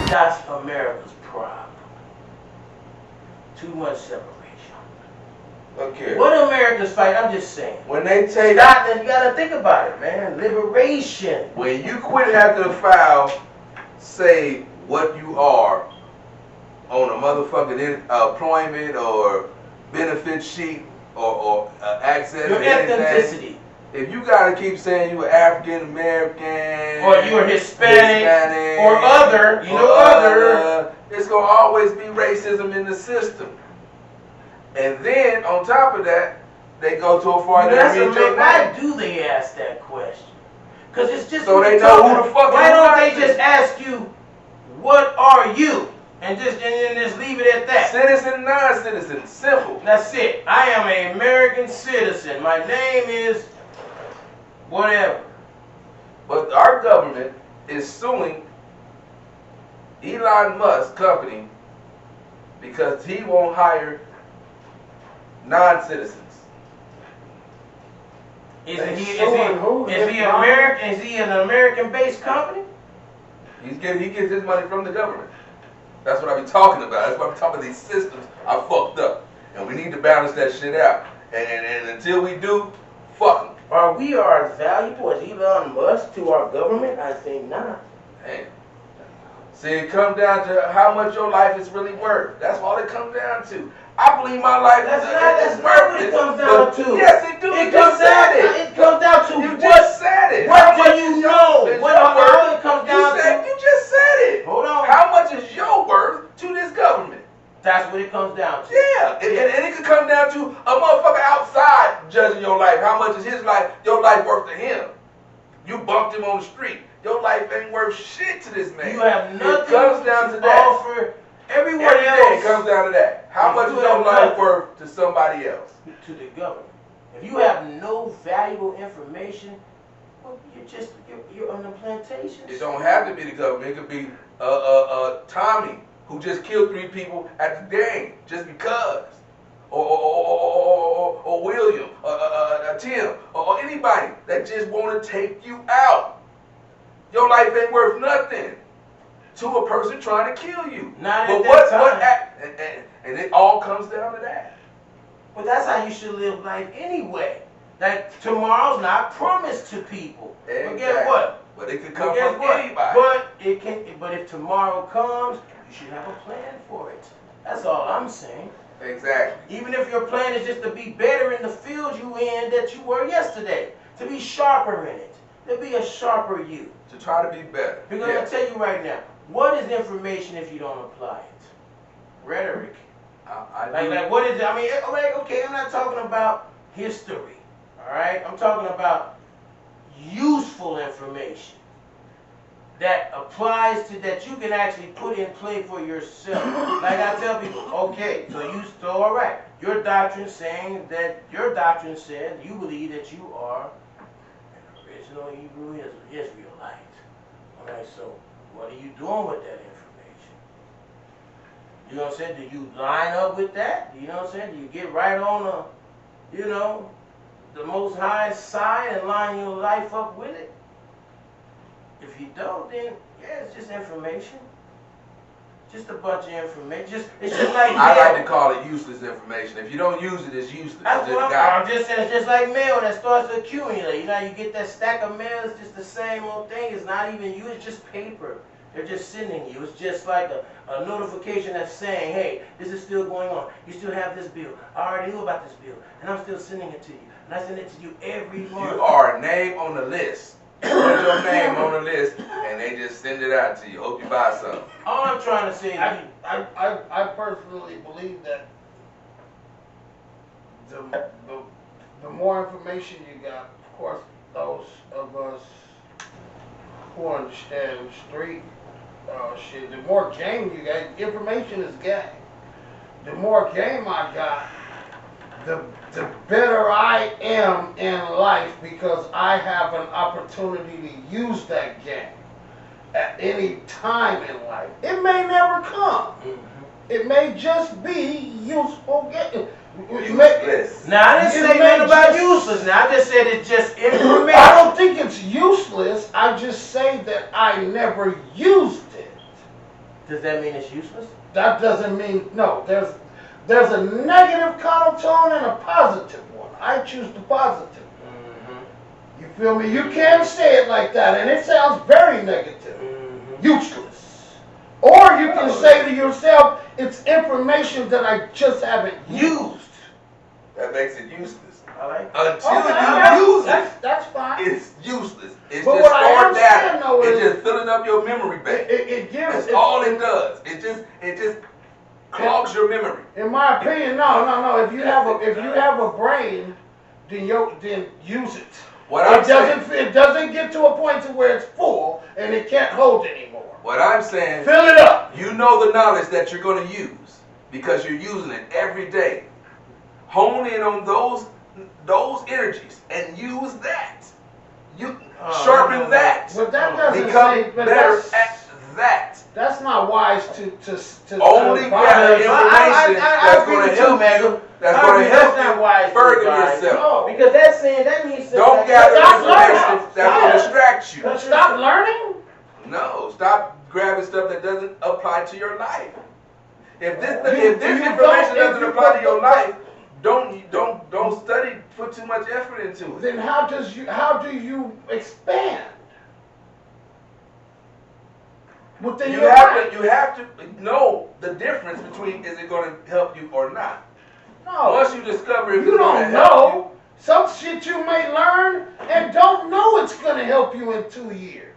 That's America's problem. Too much separation. Okay. What America's fight? I'm just saying. When they take Stop, you gotta think about it, man. Liberation. When you quit having to file, say what you are on a motherfucking employment or benefit sheet or access your to anything. ethnicity. If you gotta keep saying you were African American or you're Hispanic or other, other, it's gonna always be racism in the system. And then on top of that, they go so far that why do they ask that question? Because it's just so they know who the fuck. Why don't they just ask you, what are you? And then just leave it at that. Citizen, non-citizen, simple. That's it. I am an American citizen. My name is whatever. But our government is suing Elon Musk company because he won't hire non-citizens. Is he American? Is he an American-based company? He gets his money from the government. That's what I be talking about. That's what I'm talking about. These systems are fucked up, and we need to balance that shit out. And until we do, fuck them. Are we as valuable as Elon Musk to our government? I think not. Hey. See, it comes down to how much your life is really worth. That's all it comes down to. I believe my life is that's worth not what it comes down to. Yes, it do. It comes down to you just said it. What do you know? How it comes down to? You just said it. Hold on. How much is your worth to this government? That's what it comes down to. Yeah, and it could come down to a motherfucker outside judging your life. How much is his life, your life worth to him? You bumped him on the street. Your life ain't worth shit to this man. You have nothing it comes down to to that. offer. Every day else it comes down to that. How much is your life worth to somebody else? To the government. If you have no valuable information, well, you're on the plantation. It don't have to be the government. It could be Tommy, who just killed 3 people at the game just because, or William, Tim, or anybody that just want to take you out. Your life ain't worth nothing to a person trying to kill you. Not at that time. And it all comes down to that. Well, that's how you should live life anyway. Like, tomorrow's not promised to people. Exactly. But guess what? But it could come from anybody. But if tomorrow comes, you should have a plan for it. That's all I'm saying. Exactly. Even if your plan is just to be better in the field you in that you were yesterday, to be sharper in it, to be a sharper you. To try to be better. Because I'll tell you right now, what is information if you don't apply it? Rhetoric. Like what is it? I mean, okay, I'm not talking about history, all right? I'm talking about useful information that applies to, that you can actually put in play for yourself. Like I tell people, okay, so all right, your doctrine said you believe that you are an original Hebrew Israelite. All right, so what are you doing with that information? You know what I'm saying? Do you line up with that? You know what I'm saying? Do you get right on the Most High's side and line your life up with it? If you don't, then yeah, it's just information. Just a bunch of information. It's just like I like to call it useless information. If you don't use it, it's useless. That's what I'm just saying. It's just like mail that starts to accumulate. You know, you get that stack of mail. It's just the same old thing. It's not even you. It's just paper. They're just sending you. It's just like a notification that's saying, hey, this is still going on. You still have this bill. I already knew about this bill, and I'm still sending it to you. And I send it to you every month. You are a name on the list. Put your name on the list, and they just send it out to you. Hope you buy something. All I'm trying to say is, I personally believe that the more information you got, of course, those of us who understand street shit, the more game you got, information is game. The more game I got, the better I am in life, because I have an opportunity to use that game at any time in life. It may never come. It may just be useful game. Useless. Now, I didn't say nothing about useless. Now, I just said it's just information. I don't think it's useless. I just say that I never used it. Does that mean it's useless? That doesn't mean, no, there's a negative connotation and a positive one. I choose the positive. Mm-hmm. You feel me? You can say it like that, and it sounds very negative. Mm-hmm. Useless. Or you can say to yourself, it's information that I just haven't used. That makes it useless. I like Until you use it, that's fine. it's useless. It's But just what I stored am saying, data. though, It's is- just filling up your memory bank. It gives. That's all it does. It just clogs your memory. In my opinion, no. If you have a brain, then use it. It doesn't get to a point to where it's full and it can't hold anymore. What I'm saying, Fill it up. you know the knowledge that you're going to use because you're using it every day. Hone in on those energies and use that. You sharpen that. But that doesn't Become say. But better at that. that's not wise to Only gather information that's going to help you. That's going to help you further yourself. No. Because that means Don't gather information that's going to distract you. Stop learning. No, stop grabbing stuff that doesn't apply to your life. If this You information don't- doesn't apply to your life, don't study. Put too much effort into it. Then how do you expand? Within You your have life? to know the difference between is it going to help you or not. No. Once you discover if You it's going to don't help you, know. Some shit you may learn and don't know it's gonna help you in 2 years.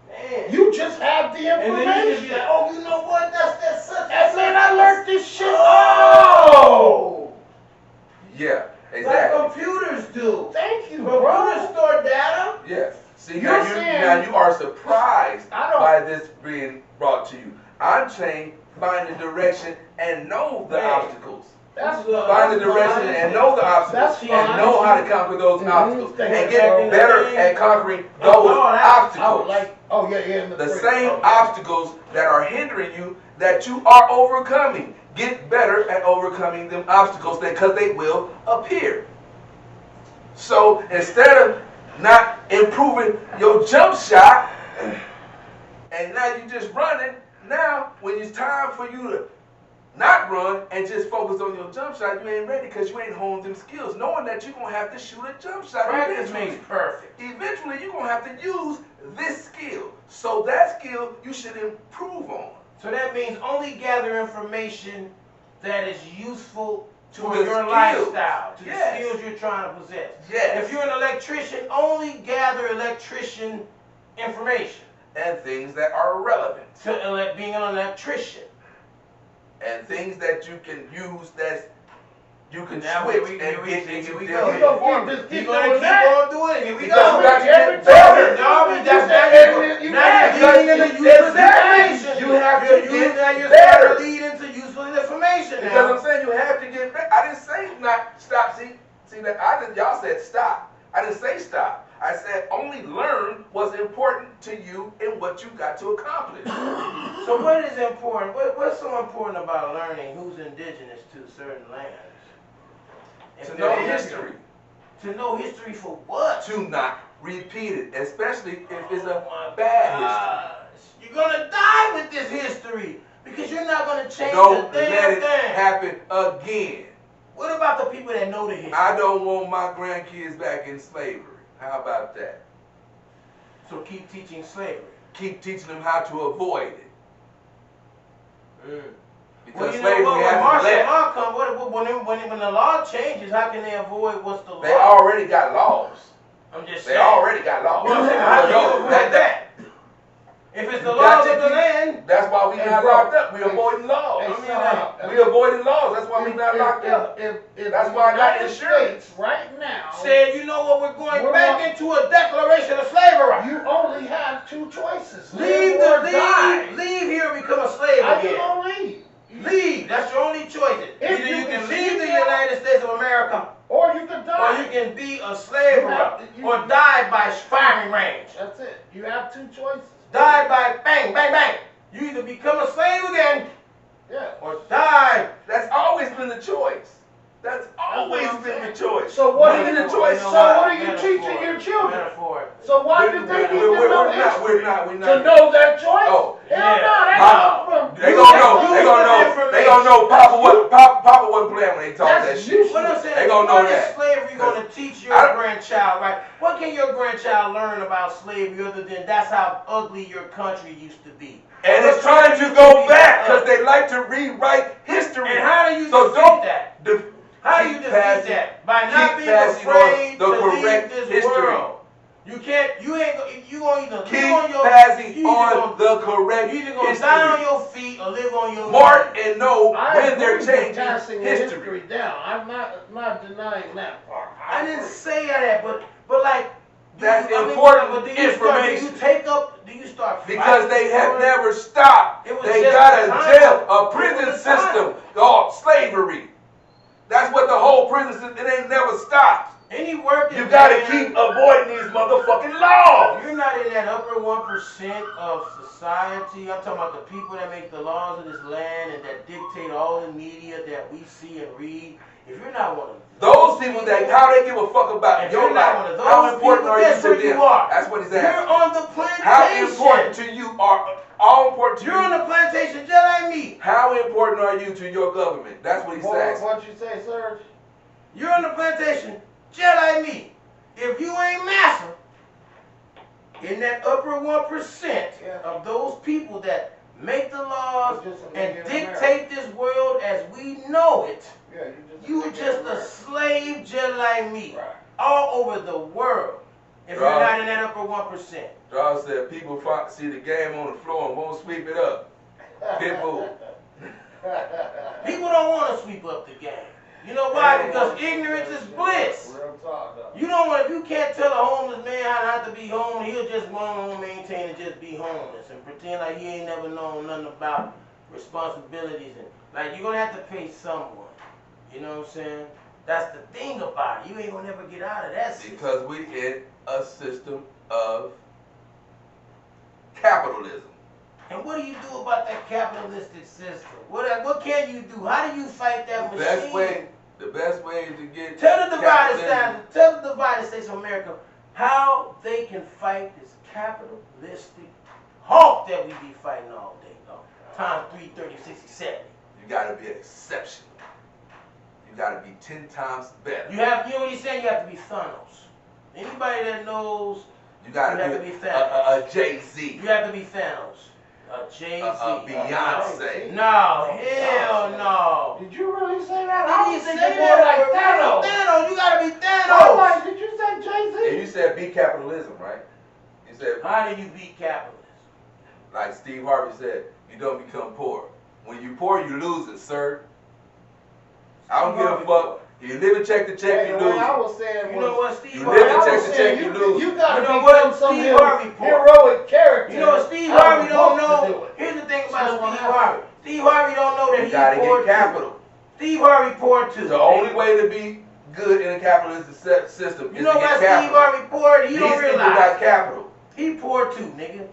Man. You just have the And then you just information. be like, oh, you know what? That's such. And man, I learned this shit. Oh! yeah, Like exactly. computers do. Thank you, Computers bro. store data. Yes. See, You're now saying- you are surprised I don't- by this being brought to you. I'm saying find the direction and know the Man. obstacles. That's Find the direction and know the obstacles That's and fine. know how to conquer those Mhm. obstacles Thank and you. get better at conquering those I would obstacles. like. Oh yeah. The free. same Okay. obstacles that are hindering you that you are overcoming. Get better at overcoming them obstacles because they will appear. So instead of not improving your jump shot, and now you just running, now when it's time for you to not run and just focus on your jump shot, you ain't ready because you ain't honed them skills, knowing that you're going to have to shoot a jump shot Practice eventually. makes perfect. Eventually, you're going to have to use this skill. So that skill you should improve on. So that means only gather information that is useful to To the your skills. lifestyle, to Yes. the skills you're trying to possess. Yes. If you're an electrician, only gather electrician information And things that are relevant. to being an electrician. And things that you can use that you can Now, switch here and we get go. into Here we different go. performance. You're gonna keep on doing it. Here we Because go. you got to Every get time better. No, we You just said now that you're leading into useless Exactly. information. You have to get now you're better. starting to lead into useless information. Because Now. I'm saying you have to get better. I didn't say not stop. See that y'all said stop. I didn't say stop. I said only learn what's important to you and what you got to accomplish. So what is important? What's so important about learning who's indigenous to certain lands? To know history. To know history for what? To not repeat it, especially if it's Oh a my bad gosh. You're gonna die with this history because you're not gonna change history. Don't a damn let it thing. happen again. What about the people that know the history? I don't want my grandkids back in slavery. How about that? So keep teaching slavery. Keep teaching them how to avoid it. Because Well, you know slavery what? When hasn't martial left. law comes, when the law changes, how can they avoid what's the law? They already got laws. I'm just They saying. already got laws. Well, I'm saying, how do you No, avoid that? If it's the You laws got of the to- land, That's why we Hey, not bro. locked up. We Hey, avoiding laws. Hey, We avoiding laws. That's why we not locked up. If That's the why I got United insurance. States right now, said, you know what, we're going We're back not- into a declaration of slavery. you only have two choices: Leave live or die. leave here and become a slave How you again. gonna leave? Leave. That's your only choice. If Either you you can can leave the see that- United States of America, Or you could or die. you can be a slave You- or die by firing range. That's it. You have two choices. Die by bang, bang, bang. You either become a slave again Yeah. or die. That's always been the choice. That's always been the choice. So what When are the you, choice? so what are you teaching your children? So why do they need to know history? We're not. To know that choice? Oh, Hell yeah. no, They gonna know Papa wasn't playing when they taught that shit. What I'm saying They is, gonna know what is that. slavery gonna teach your grandchild, right? What can your grandchild learn about slavery other than that's how ugly your country used to be? And it's trying to go back because they like to rewrite history. And how do you so defeat don't that? How do you defeat that? By not being afraid the to correct leave this history. world. You can't. You ain't. You gonna either Keep live on your. passing on the correct You either gonna history. die on your feet or live on your. Mark and know when they're agree with changing passing history. down. I'm not denying that part. I didn't say that, but like. That's do important you information. do you take up? Do you start? Because they have never stopped. It was They just got a a time. jail, a It prison was a time. system called slavery. That's what the whole prison system. It ain't never stopped. Any work. You gotta keep avoiding these motherfucking laws. You're not in that upper 1% of society. I'm talking about the people that make the laws of this land and that dictate all the media that we see and read. If you're not one of Those people that how they give a fuck about if your you're not life. one of those How important people, are you guess to where them? you are. That's what he's You're asking. on the plantation. How important to you are all important to You're you? on the plantation just like me. How important are you to your government? That's what he's asking. What you say, Serge? You're on the plantation just like me. If you ain't massa in that upper 1% of those people that make the laws and dictate this world as we know it, you just a slave just like me. Right. All over the world. If you're not in that upper 1%. Charles said people see the game on the floor and won't sweep it up. Pitbull. People don't want to sweep up the game. You know why? Because ignorance is bliss. Real talk, though. You don't want, if you can't tell a homeless man how not to be homeless, he'll just want to maintain and just be homeless and pretend like he ain't never known nothing about responsibilities and like you're gonna have to pay someone. You know what I'm saying? That's the thing about it. You ain't gonna never get out of that system. Because we in a system of capitalism. And what do you do about that capitalistic system? What can you do? How do you fight that machine? The best way to get Tell the divided states of America how they can fight this capitalistic hawk that we be fighting all day long. Times 3, 30, 60, 70. You gotta be exceptional. You gotta be 10 times better. You know what he's saying? You have to be Thanos. Anybody that knows, you gotta be a Thanos. Jay-Z. You have to be Thanos. A Jay-Z. A Beyonce. No, hell no. Did you really say that? I was didn't thinking say more that. like Thanos. Thanos, you gotta be I'm Thanos. like, did you say Jay-Z? And you said beat capitalism, right? You said, How do you beat capitalism? like Steve Harvey said, you don't become poor. When you poor, you lose it, sir. I don't give a fuck. You live and check to check, you lose I it. was saying You know what, Steve You Harvey? live and check to check, you lose. You gotta You know become what? some Steve Harvey poor. heroic character. You know what Steve Harvey don't know? Here's the thing about Steve Harvey. Steve Harvey don't know that You he's gotta poor get capital. too. Steve Harvey poor too. The only way to be good in a capitalist system You is know to why get Steve capital. Harvey poor? He These don't people realize. got capital. He poor too, nigga.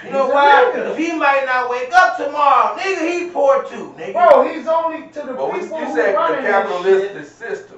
You He's know a why? nigga. Because he might not wake up tomorrow. Nigga, he poor too, nigga. Bro, he's only to the But people you who said the running this capitalistic shit. system.